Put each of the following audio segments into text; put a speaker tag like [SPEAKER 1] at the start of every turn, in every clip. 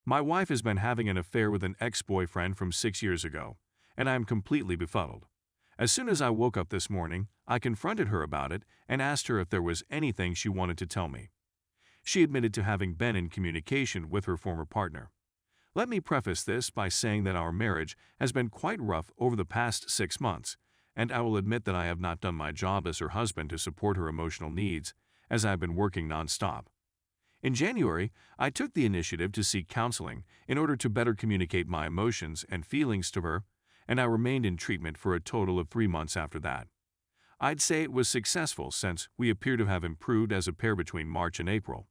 [SPEAKER 1] My wife has been having an affair with an ex-boyfriend from 6 years ago, and I am completely befuddled. As soon as I woke up this morning, I confronted her about it and asked her if there was anything she wanted to tell me. She admitted to having been in communication with her former partner. Let me preface this by saying that our marriage has been quite rough over the past 6 months, and I will admit that I have not done my job as her husband to support her emotional needs, as I have been working non-stop. In January, I took the initiative to seek counseling in order to better communicate my emotions and feelings to her, and I remained in treatment for a total of 3 months after that. I'd say it was successful since we appear to have improved as a pair between March and April.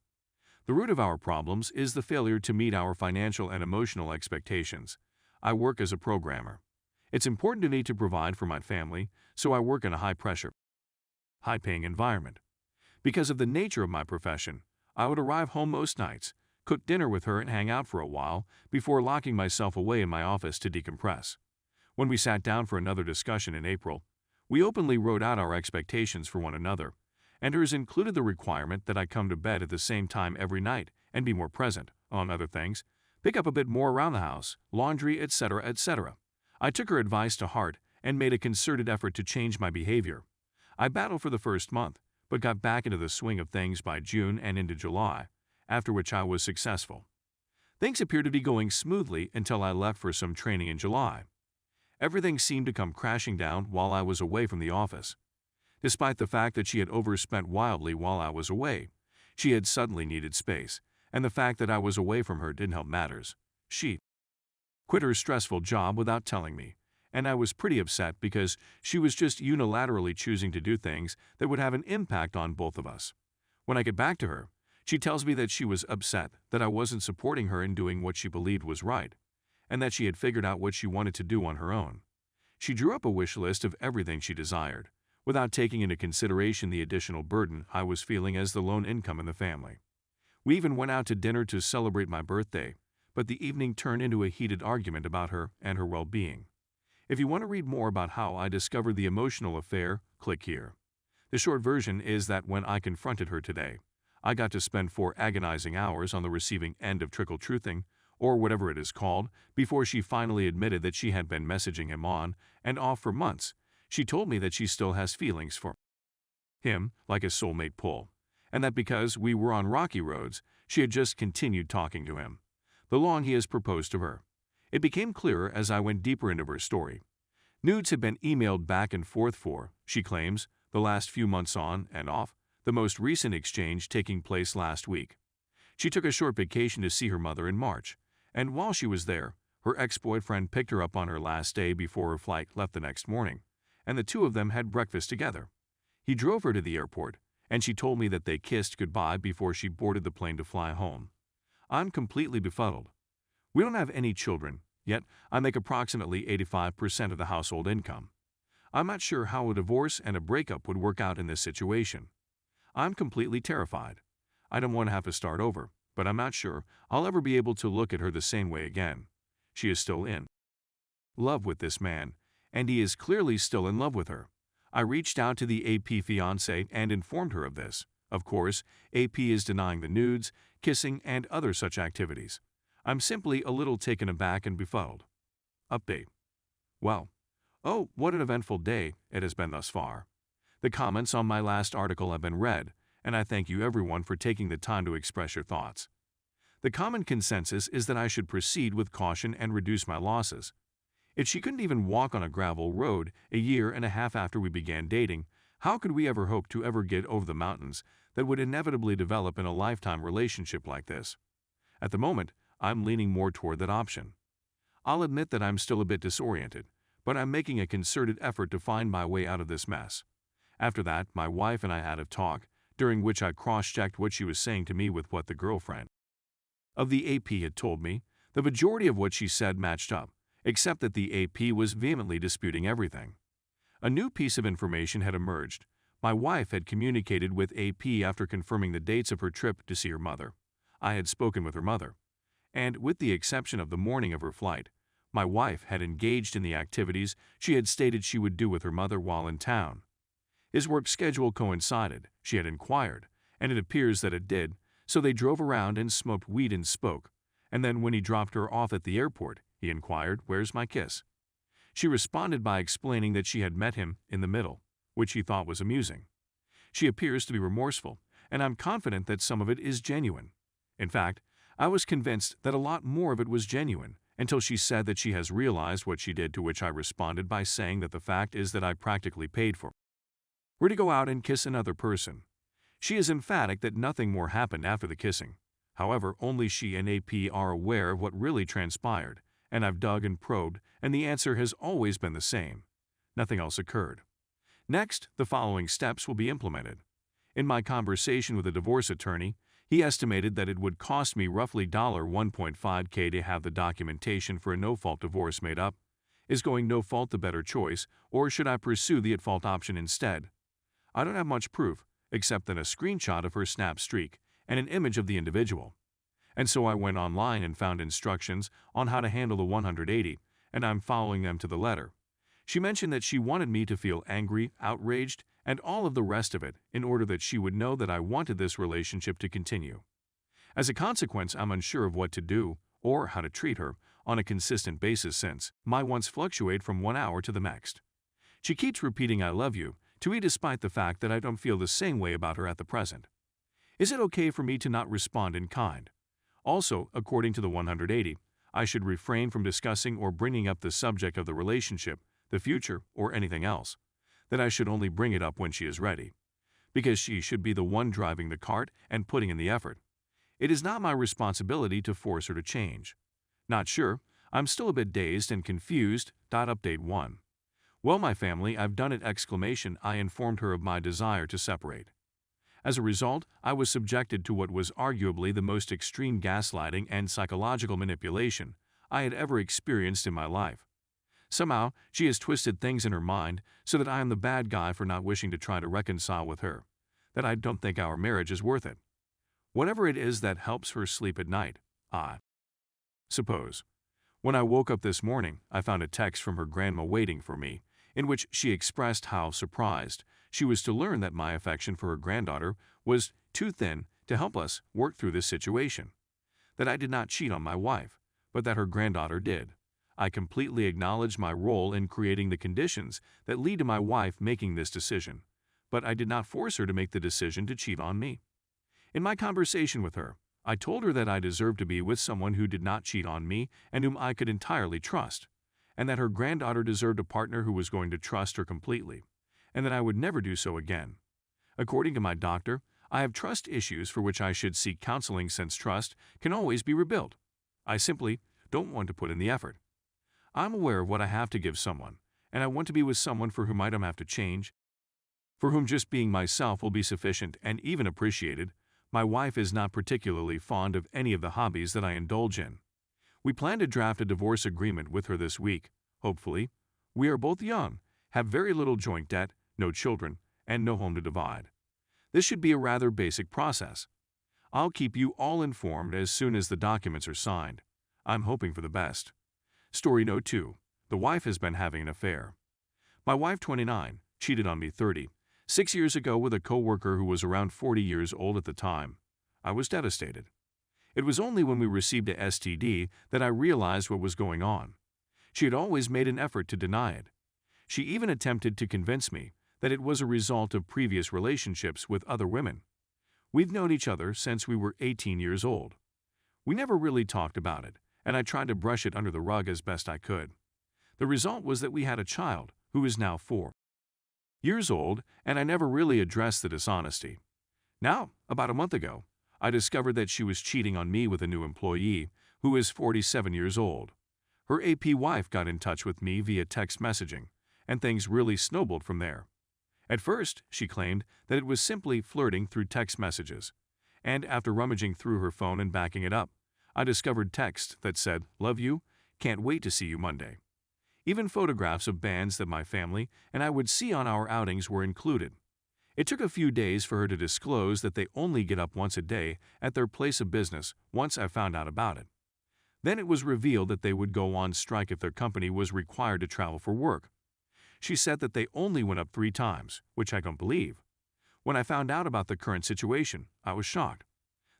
[SPEAKER 1] The root of our problems is the failure to meet our financial and emotional expectations. I work as a programmer. It's important to me to provide for my family, so I work in a high-pressure, high-paying environment. Because of the nature of my profession, I would arrive home most nights, cook dinner with her and hang out for a while before locking myself away in my office to decompress. When we sat down for another discussion in April, we openly wrote out our expectations for one another, and hers included the requirement that I come to bed at the same time every night and be more present, on other things, pick up a bit more around the house, laundry, etc., etc. I took her advice to heart and made a concerted effort to change my behavior. I battled for the first month, but got back into the swing of things by June and into July, after which I was successful. Things appeared to be going smoothly until I left for some training in July. Everything seemed to come crashing down while I was away from the office. Despite the fact that she had overspent wildly while I was away, she had suddenly needed space, and the fact that I was away from her didn't help matters. She quit her stressful job without telling me, and I was pretty upset because she was just unilaterally choosing to do things that would have an impact on both of us. When I get back to her, she tells me that she was upset that I wasn't supporting her in doing what she believed was right, and that she had figured out what she wanted to do on her own. She drew up a wish list of everything she desired, without taking into consideration the additional burden I was feeling as the lone income in the family. We even went out to dinner to celebrate my birthday, but the evening turned into a heated argument about her and her well-being. If you want to read more about how I discovered the emotional affair, click here. The short version is that when I confronted her today, I got to spend 4 agonizing hours on the receiving end of trickle-truthing, or whatever it is called, before she finally admitted that she had been messaging him on and off for months. She told me that she still has feelings for him, like a soulmate pull, and that because we were on rocky roads, she had just continued talking to him. The long he has proposed to her. It became clearer as I went deeper into her story. Nudes had been emailed back and forth for, she claims, the last few months on and off, the most recent exchange taking place last week. She took a short vacation to see her mother in March, and while she was there, her ex-boyfriend picked her up on her last day before her flight left the next morning, and the two of them had breakfast together. He drove her to the airport, and she told me that they kissed goodbye before she boarded the plane to fly home. I'm completely befuddled. We don't have any children, yet I make approximately 85% of the household income. I'm not sure how a divorce and a breakup would work out in this situation. I'm completely terrified. I don't want to have to start over, but I'm not sure I'll ever be able to look at her the same way again. She is still in love with this man, and he is clearly still in love with her. I reached out to the AP fiancé and informed her of this. Of course, AP is denying the nudes, kissing, and other such activities. I'm simply a little taken aback and befuddled. Update. Well, oh, what an eventful day it has been thus far. The comments on my last article have been read, and I thank you everyone for taking the time to express your thoughts. The common consensus is that I should proceed with caution and reduce my losses. If she couldn't even walk on a gravel road a year and a half after we began dating, how could we ever hope to ever get over the mountains that would inevitably develop in a lifetime relationship like this? At the moment, I'm leaning more toward that option. I'll admit that I'm still a bit disoriented, but I'm making a concerted effort to find my way out of this mess. After that, my wife and I had a talk, during which I cross-checked what she was saying to me with what the girlfriend of the AP had told me. The majority of what she said matched up, except that the AP was vehemently disputing everything. A new piece of information had emerged. My wife had communicated with AP after confirming the dates of her trip to see her mother. I had spoken with her mother, and with the exception of the morning of her flight, my wife had engaged in the activities she had stated she would do with her mother while in town. His work schedule coincided, she had inquired, and it appears that it did, so they drove around and smoked weed and spoke, And then when he dropped her off at the airport, he inquired, "Where's my kiss?" She responded by explaining that she had met him in the middle, which he thought was amusing. She appears to be remorseful, and I'm confident that some of it is genuine. In fact, I was convinced that a lot more of it was genuine until she said that she has realized what she did, to which I responded by saying that the fact is that I practically paid for her to go out and kiss another person. She is emphatic that nothing more happened after the kissing. However, only she and AP are aware of what really transpired, and I've dug and probed, and the answer has always been the same. Nothing else occurred. Next, the following steps will be implemented. In my conversation with a divorce attorney, he estimated that it would cost me roughly $1.5K to have the documentation for a no-fault divorce made up. Is going no-fault the better choice, or should I pursue the at-fault option instead? I don't have much proof, except that a screenshot of her snap streak and an image of the individual. And so I went online and found instructions on how to handle the 180, and I'm following them to the letter. She mentioned that she wanted me to feel angry, outraged, and all of the rest of it in order that she would know that I wanted this relationship to continue. As a consequence, I'm unsure of what to do or how to treat her on a consistent basis, since my wants fluctuate from 1 hour to the next. She keeps repeating "I love you" to me despite the fact that I don't feel the same way about her at the present. Is it okay for me to not respond in kind? Also, according to the 180, I should refrain from discussing or bringing up the subject of the relationship, the future, or anything else. That I should only bring it up when she is ready. Because she should be the one driving the cart and putting in the effort. It is not my responsibility to force her to change. Not sure. I'm still a bit dazed and confused. Update 1. Well, my family, I've done it! I informed her of my desire to separate. As a result, I was subjected to what was arguably the most extreme gaslighting and psychological manipulation I had ever experienced in my life. Somehow, she has twisted things in her mind so that I am the bad guy for not wishing to try to reconcile with her, that I don't think our marriage is worth it. Whatever it is that helps her sleep at night, I suppose. When I woke up this morning, I found a text from her grandma waiting for me, in which she expressed how surprised she was to learn that my affection for her granddaughter was too thin to help us work through this situation. That I did not cheat on my wife, but that her granddaughter did. I completely acknowledge my role in creating the conditions that lead to my wife making this decision, but I did not force her to make the decision to cheat on me. In my conversation with her, I told her that I deserved to be with someone who did not cheat on me and whom I could entirely trust, and that her granddaughter deserved a partner who was going to trust her completely, and that I would never do so again. According to my doctor, I have trust issues for which I should seek counseling, since trust can always be rebuilt. I simply don't want to put in the effort. I'm aware of what I have to give someone, and I want to be with someone for whom I don't have to change, for whom just being myself will be sufficient and even appreciated. My wife is not particularly fond of any of the hobbies that I indulge in. We plan to draft a divorce agreement with her this week, hopefully. We are both young, have very little joint debt, no children, and no home to divide. This should be a rather basic process. I'll keep you all informed as soon as the documents are signed. I'm hoping for the best. Story note 2. The wife has been having an affair. My wife, 29, cheated on me 6 years ago with a co-worker who was around 40 years old at the time. I was devastated. It was only when we received a STD that I realized what was going on. She had always made an effort to deny it. She even attempted to convince me that it was a result of previous relationships with other women. We've known each other since we were 18 years old. We never really talked about it, and I tried to brush it under the rug as best I could. The result was that we had a child, who is now 4 years old, and I never really addressed the dishonesty. Now, about a month ago, I discovered that she was cheating on me with a new employee, who is 47 years old. Her AP wife got in touch with me via text messaging, and things really snowballed from there. At first, she claimed that it was simply flirting through text messages, and after rummaging through her phone and backing it up, I discovered text that said, "Love you, can't wait to see you Monday." Even photographs of bands that my family and I would see on our outings were included. It took a few days for her to disclose that they only get up once a day at their place of business once I found out about it. Then it was revealed that they would go on strike if their company was required to travel for work. She said that they only went up 3 times, which I don't believe. When I found out about the current situation, I was shocked.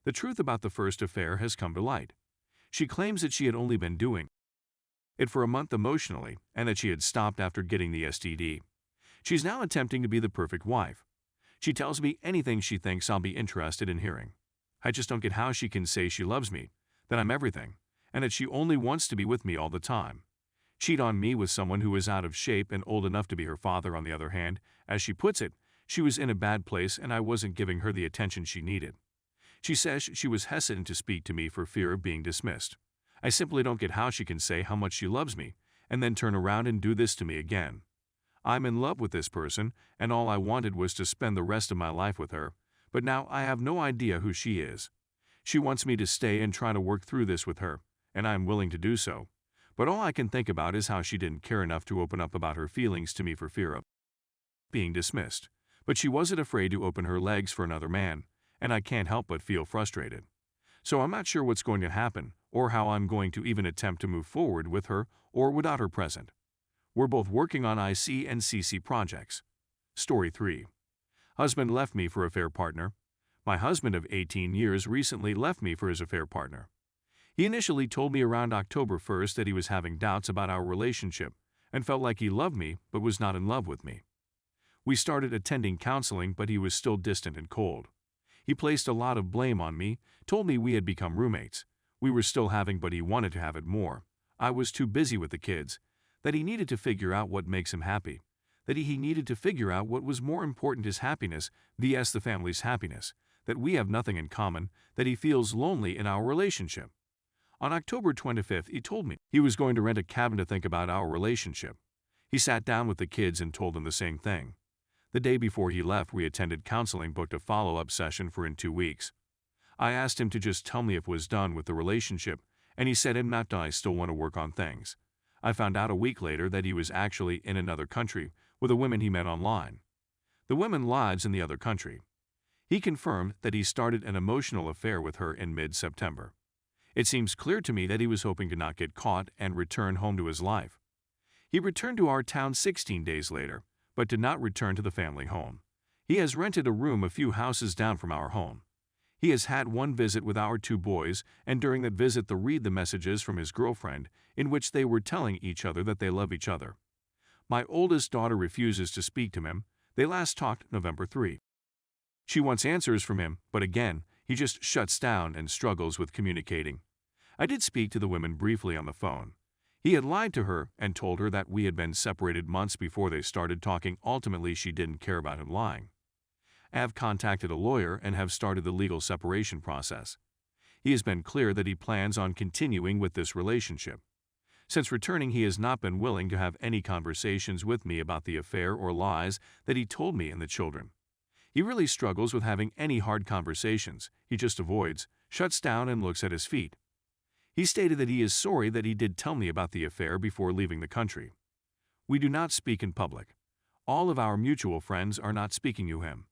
[SPEAKER 1] The truth about the first affair has come to light. She claims that she had only been doing it for a month emotionally and that she had stopped after getting the STD. She's now attempting to be the perfect wife. She tells me anything she thinks I'll be interested in hearing. I just don't get how she can say she loves me, that I'm everything, and that she only wants to be with me all the time. Cheat on me with someone who is out of shape and old enough to be her father, on the other hand. As she puts it, she was in a bad place and I wasn't giving her the attention she needed. She says she was hesitant to speak to me for fear of being dismissed. I simply don't get how she can say how much she loves me and then turn around and do this to me again. I'm in love with this person and all I wanted was to spend the rest of my life with her, but now I have no idea who she is. She wants me to stay and try to work through this with her, and I'm willing to do so. But all I can think about is how she didn't care enough to open up about her feelings to me for fear of being dismissed. But she wasn't afraid to open her legs for another man, and I can't help but feel frustrated. So I'm not sure what's going to happen, or how I'm going to even attempt to move forward with her or without her present. We're both working on IC and CC projects. Story 3. Husband left me for affair partner. My husband of 18 years recently left me for his affair partner. He initially told me around October 1st that he was having doubts about our relationship and felt like he loved me but was not in love with me. We started attending counseling, but he was still distant and cold. He placed a lot of blame on me, told me we had become roommates. We were still having, but he wanted to have it more. I was too busy with the kids, that he needed to figure out what makes him happy, that he needed to figure out what was more important, his happiness vs the family's happiness, that we have nothing in common, that he feels lonely in our relationship. On October 25th, he told me he was going to rent a cabin to think about our relationship. He sat down with the kids and told them the same thing. The day before he left, we attended counseling, booked a follow-up session for in 2 weeks. I asked him to just tell me if it was done with the relationship, and he said, "I'm not done, I still want to work on things." I found out a week later that he was actually in another country with a woman he met online. The woman lives in the other country. He confirmed that he started an emotional affair with her in mid-September. It seems clear to me that he was hoping to not get caught and return home to his life. He returned to our town 16 days later, but did not return to the family home. He has rented a room a few houses down from our home. He has had one visit with our 2 boys, and during that visit they read the messages from his girlfriend in which they were telling each other that they love each other. My oldest daughter refuses to speak to him. They last talked November 3. She wants answers from him, but again, he just shuts down and struggles with communicating. I did speak to the women briefly on the phone. He had lied to her and told her that we had been separated months before they started talking. Ultimately, she didn't care about him lying. I have contacted a lawyer and have started the legal separation process. He has been clear that he plans on continuing with this relationship. Since returning, he has not been willing to have any conversations with me about the affair or lies that he told me and the children. He really struggles with having any hard conversations. He just avoids, shuts down, and looks at his feet. He stated that he is sorry that he did tell me about the affair before leaving the country. We do not speak in public. All of our mutual friends are not speaking to him.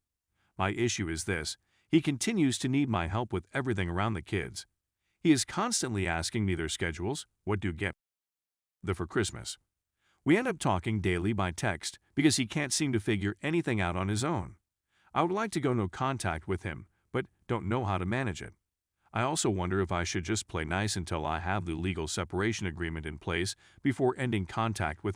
[SPEAKER 1] My issue is this: he continues to need my help with everything around the kids. He is constantly asking me their schedules, what do you get for Christmas. We end up talking daily by text because he can't seem to figure anything out on his own. I would like to go no contact with him, but don't know how to manage it. I also wonder if I should just play nice until I have the legal separation agreement in place before ending contact with him.